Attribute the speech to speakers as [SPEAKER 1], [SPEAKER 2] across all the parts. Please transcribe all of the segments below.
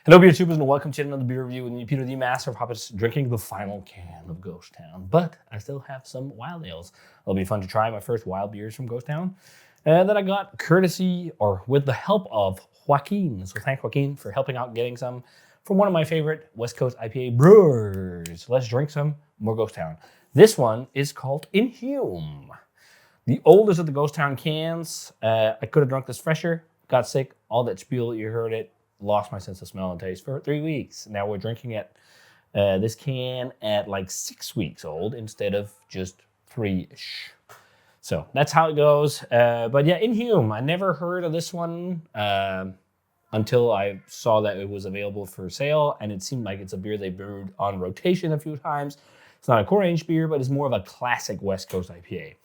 [SPEAKER 1] Hello, beer tubers, and welcome to another beer review with me, Peter, the Master of Hoppers, drinking the final can of Ghost Town. But I still have some wild ales. It'll be fun to try my first wild beers from Ghost Town that I got courtesy or with the help of Joaquin. So thank Joaquin for helping out getting some from one of my favorite West Coast IPA brewers. Let's drink some more Ghost Town. This one is called Inhume. The oldest of the Ghost Town cans. I could have drunk this fresher, got sick, all that spiel, you heard it. Lost my sense of smell and taste for 3 weeks. Now we're drinking it, this can at like 6 weeks old instead of just 3-ish. So that's how it goes. But yeah, Inhume. I never heard of this one until I saw that it was available for sale, and it seemed like it's a beer they brewed on rotation a few times. It's not a core range beer, but it's more of a classic West Coast IPA.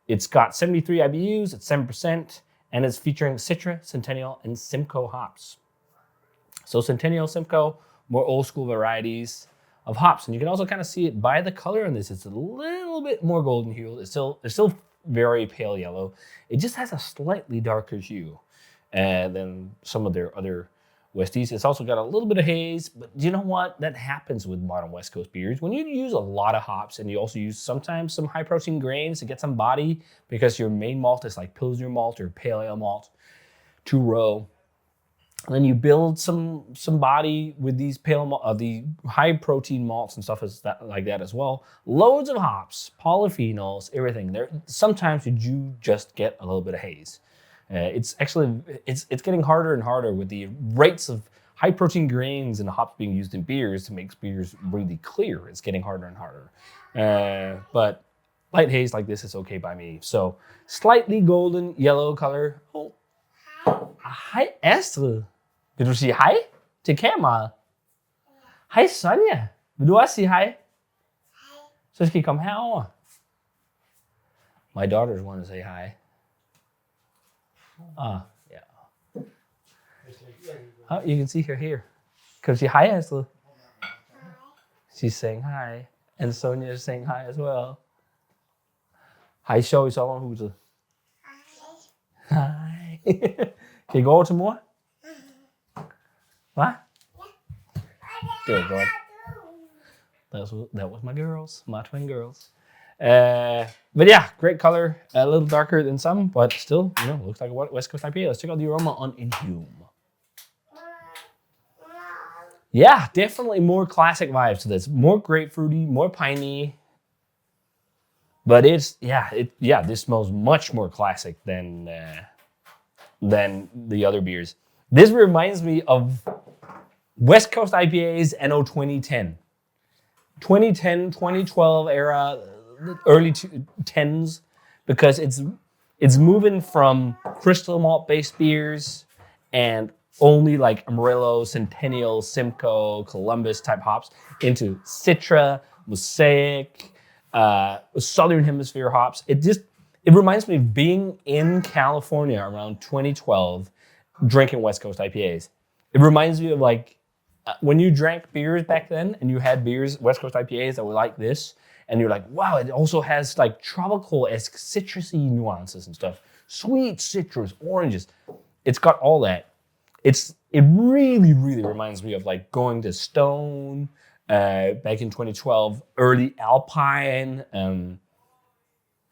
[SPEAKER 1] It's got 73 IBUs, it's 7%, and it's featuring Citra, Centennial, and Simcoe hops. So Centennial, Simcoe, more old school varieties of hops. And you can also kind of see it by the color in this. It's a little bit more golden hued. It's still very pale yellow. It just has a slightly darker hue than some of their other Westies. It's also got a little bit of haze, but you know what? That happens with modern West Coast beers. When you use a lot of hops and you also use sometimes some high protein grains to get some body because your main malt is like Pilsner malt or Pale Ale malt, 2-row. And then you build some body with these the high protein malts and stuff like that as well. Loads of hops, polyphenols, everything. There sometimes you do just get a little bit of haze. It's getting harder and harder with the rates of high protein grains and hops being used in beers to make beers really clear. It's getting harder and harder. But light haze like this is okay by me. So slightly golden yellow color. Oh. Hej Astrid. Vil du sige hej til kameraet? Hej Sonja. Vil du også sige hej? Så skal I komme herover. My daughters want to say hi. Yeah. Oh, you can see her here. Can you say hi, Astrid? She's saying hi. And Sonja is saying hi as well. Har I sjov i sommerhuset? Hej. Kan I gå over til mor? Hvad? Det var godt. That was my girls, my twin girls. But yeah, great color, a little darker than some, but still, looks like a West Coast IPA. Let's check out the aroma on Inhume. Yeah, definitely more classic vibes to this. More grapefruity, more piney. But this smells much more classic than the other beers. This reminds me of West Coast IPAs anno 2010. 2010, 2012 era, early 10s, because it's moving from crystal malt based beers and only like Amarillo, Centennial, Simcoe, Columbus type hops into Citra, Mosaic, Southern Hemisphere hops. It reminds me of being in California around 2012, drinking West Coast IPAs. It reminds me of like when you drank beers back then and you had beers, West Coast IPAs that were like this, and you're like, wow, it also has like tropical-esque citrusy nuances and stuff. Sweet citrus, oranges. It's got all that. It really, really reminds me of like going to Stone back in 2012, early Alpine.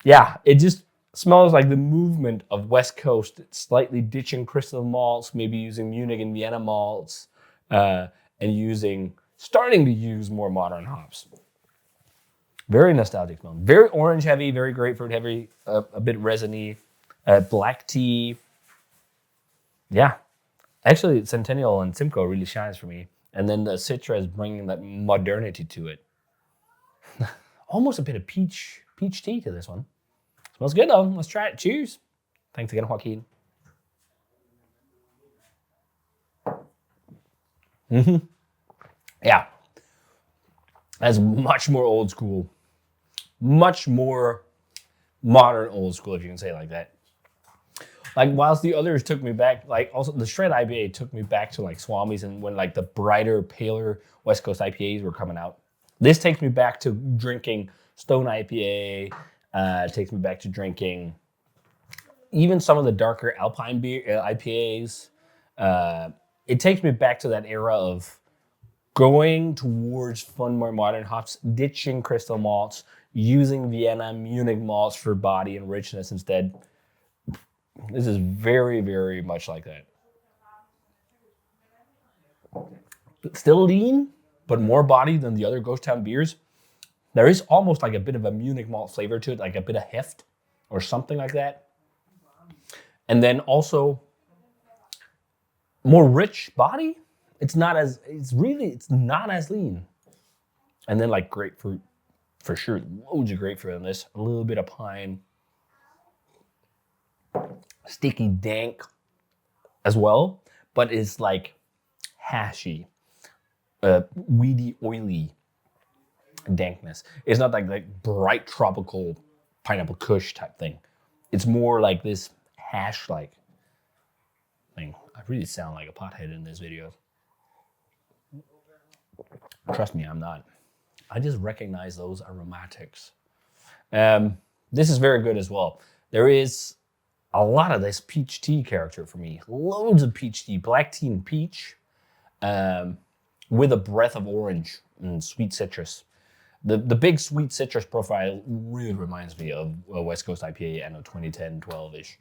[SPEAKER 1] It just smells like the movement of West Coast, slightly ditching crystal malts, maybe using Munich and Vienna malts, and starting to use more modern hops. Very nostalgic smell. Very orange heavy, very grapefruit heavy, a bit resiny, black tea. Yeah. Actually, Centennial and Simcoe really shines for me. And then the Citra is bringing that modernity to it. Almost a bit of peach tea to this one. Smells good though. Let's try it. Cheers. Thanks again, Joaquin. Yeah. That's much more old school. Much more modern old school, if you can say it like that. Like, whilst the others took me back, like, also the Shred IPA took me back to, like, Swami's and when, like, the brighter, paler West Coast IPAs were coming out. This takes me back to drinking Stone IPA. Takes me back to drinking even some of the darker Alpine beer IPAs. it takes me back to that era of going towards fun, more modern hops, ditching crystal malts, using Vienna, Munich malts for body and richness instead. This is very, very much like that. Still lean, but more body than the other Ghost Town beers. There is almost like a bit of a Munich malt flavor to it, like a bit of heft or something like that. And then also more rich body. It's not as lean. And then like grapefruit, for sure. Loads of grapefruit in this. A little bit of pine. Sticky dank as well, but it's like hashy, weedy, oily dankness. It's not like bright tropical pineapple kush type thing. It's more like this hash-like thing. I really sound like a pothead in this video. Trust me, I'm not. I just recognize those aromatics. This is very good as well. There is a lot of this peach tea character for me. Loads of peach tea, black tea and peach, with a breath of orange and sweet citrus. The big sweet citrus profile really reminds me of a West Coast IPA anno 2010, 12-ish.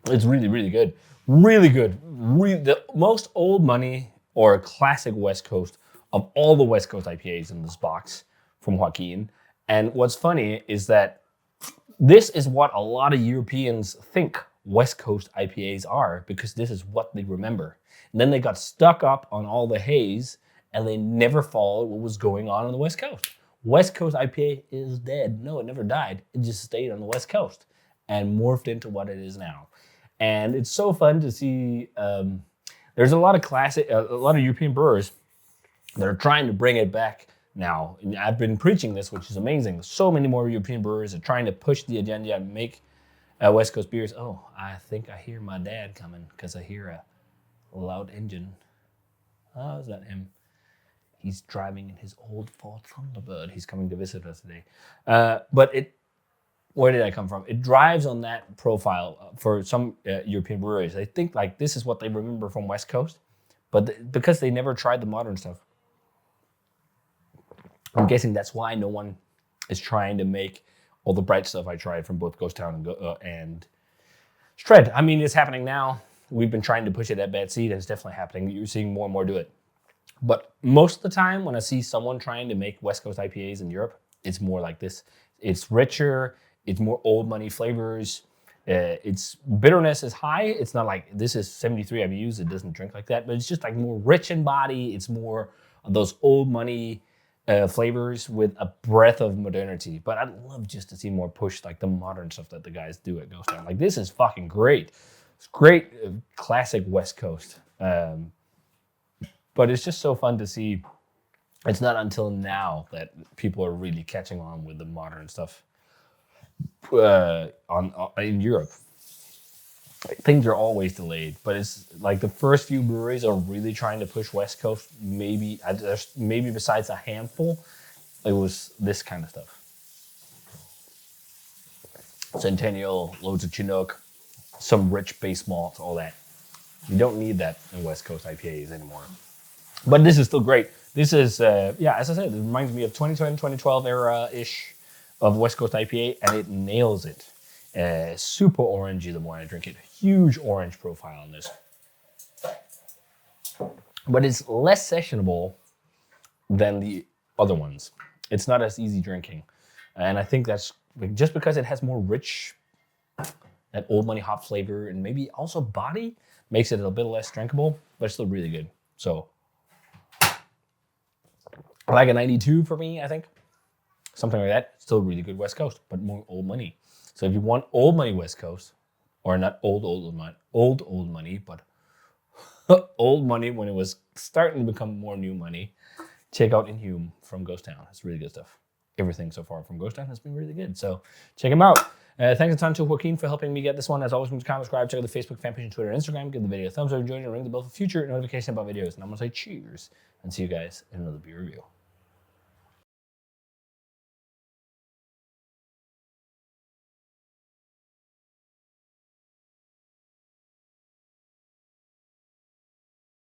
[SPEAKER 1] It's really, really good. Really good. The most old money or classic West Coast of all the West Coast IPAs in this box from Joaquin. And what's funny is that this is what a lot of Europeans think West Coast IPAs are, because this is what they remember. And then they got stuck up on all the haze and they never followed what was going on the West Coast. West Coast IPA is dead. No, it never died. It just stayed on the West Coast and morphed into what it is now. And it's so fun to see. There's a lot of European brewers that are trying to bring it back now. And I've been preaching this, which is amazing. So many more European brewers are trying to push the agenda and make West Coast beers. Oh, I think I hear my dad coming because I hear a loud engine. Oh, is that him? He's driving in his old Ford Thunderbird. He's coming to visit us today. Where did I come from? It drives on that profile for some European breweries. They think like this is what they remember from West Coast, but because they never tried the modern stuff. I'm guessing that's why no one is trying to make all the bright stuff I tried from both Ghost Town and Shred. I mean, it's happening now. We've been trying to push it at Bad Seed, and it's definitely happening. You're seeing more and more do it. But most of the time, when I see someone trying to make West Coast IPAs in Europe, it's more like this. It's richer. It's more old money flavors. Its bitterness is high. It's not like this is 73 IBUs. It doesn't drink like that, but it's just like more rich in body. It's more of those old money flavors with a breath of modernity. But I'd love just to see more push like the modern stuff that the guys do at Ghost Town. Like this is fucking great. It's great, classic West Coast. But it's just so fun to see. It's not until now that people are really catching on with the modern stuff in Europe. Things are always delayed, but it's like the first few breweries are really trying to push West Coast. Maybe besides a handful, it was this kind of stuff. Centennial, loads of Chinook, some rich base malt, all that. You don't need that in West Coast IPAs anymore. But this is still great. This is, as I said, it reminds me of 2010, 2012 era-ish of West Coast IPA, and it nails it. Super orangey the more I drink it. Huge orange profile on this. But it's less sessionable than the other ones. It's not as easy drinking. And I think that's just because it has more rich, that old money hop flavor, and maybe also body, makes it a bit less drinkable, but it's still really good. So, like a 92 for me, I think. Something like that. Still really good West Coast, but more old money. So if you want old money West Coast, or not old money, but old money when it was starting to become more new money, check out Inhume from Ghost Town. It's really good stuff. Everything so far from Ghost Town has been really good. So check them out. Thanks a ton to Joaquin for helping me get this one. As always, comment, subscribe, check out the Facebook fan page and Twitter and Instagram. Give the video a thumbs up, join and ring the bell for future notifications about videos. And I'm going to say cheers and see you guys in another beer review.